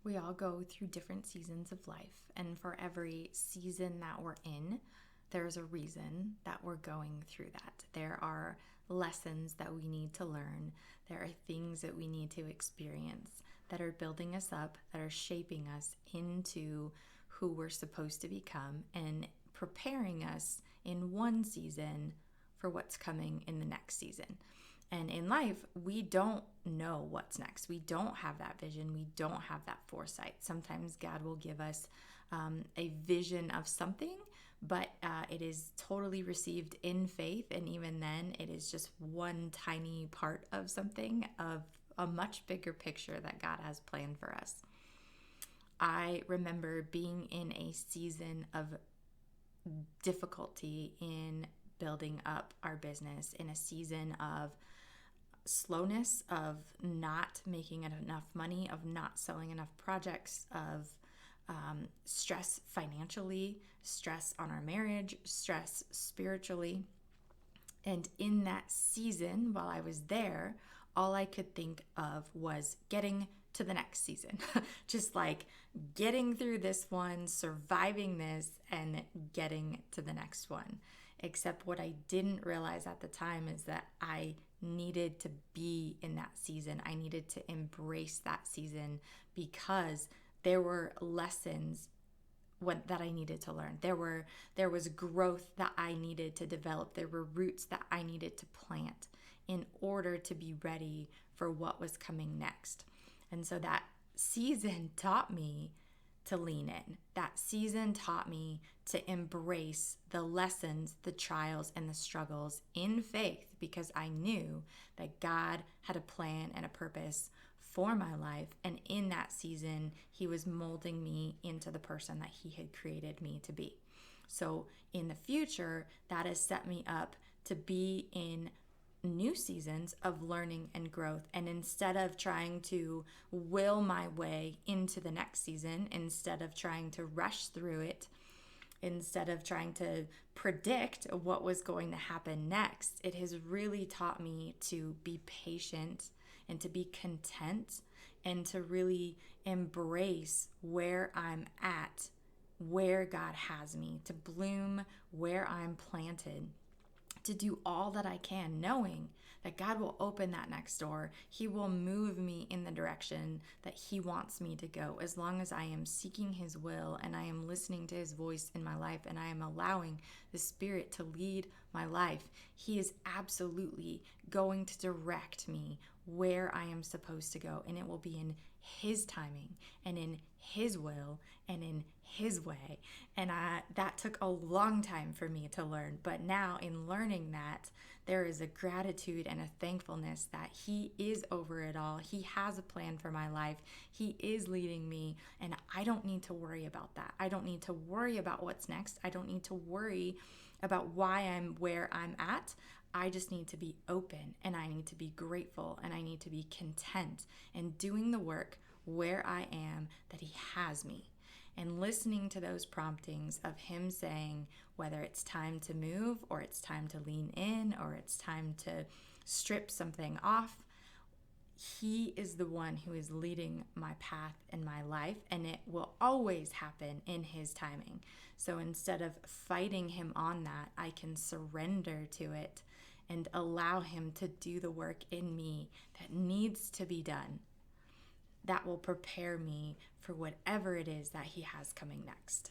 We all go through different seasons of life, and for every season that we're in, there's a reason that we're going through that. There are lessons that we need to learn. There are things that we need to experience that are building us up, that are shaping us into who we're supposed to become and preparing us in one season for what's coming in the next season. And in life, we don't know what's next. We don't have that vision. We don't have that foresight. Sometimes God will give us a vision of something, but it is totally received in faith. And even then, it is just one tiny part of something, of a much bigger picture that God has planned for us. I remember being in a season of difficulty in building up our business, in a season of slowness, of not making enough money, of not selling enough projects, of stress financially, stress on our marriage, stress spiritually. And in that season, while I was there, all I could think of was getting to the next season. Just like getting through this one, surviving this, and getting to the next one. Except what I didn't realize at the time is that I needed to be in that season. I needed to embrace that season because there were lessons that I needed to learn. There was growth that I needed to develop. There were roots that I needed to plant in order to be ready for what was coming next. And so that season taught me to lean in. That season taught me to embrace the lessons, the trials, and the struggles in faith, because I knew that God had a plan and a purpose for my life. And in that season, He was molding me into the person that He had created me to be. So in the future, that has set me up to be in new seasons of learning and growth. And instead of trying to will my way into the next season, instead of trying to rush through it, instead of trying to predict what was going to happen next, it has really taught me to be patient and to be content and to really embrace where I'm at, where God has me, to bloom where I'm planted, to do all that I can, knowing that God will open that next door. He will move me in the direction that He wants me to go, as long as I am seeking His will and I am listening to His voice in my life and I am allowing the Spirit to lead my life. He is absolutely going to direct me where I am supposed to go, and it will be in His timing and in His will and in His way. And that took a long time for me to learn. But now, in learning that, there is a gratitude and a thankfulness that He is over it all. He has a plan for my life. He is leading me, and I don't need to worry about that. I don't need to worry about what's next. I don't need to worry about why I'm where I'm at. I just need to be open, and I need to be grateful, and I need to be content and doing the work where I am that He has me. And listening to those promptings of Him saying whether it's time to move, or it's time to lean in, or it's time to strip something off, He is the one who is leading my path in my life, and it will always happen in His timing. So instead of fighting Him on that, I can surrender to it and allow Him to do the work in me that needs to be done, that will prepare me for whatever it is that He has coming next.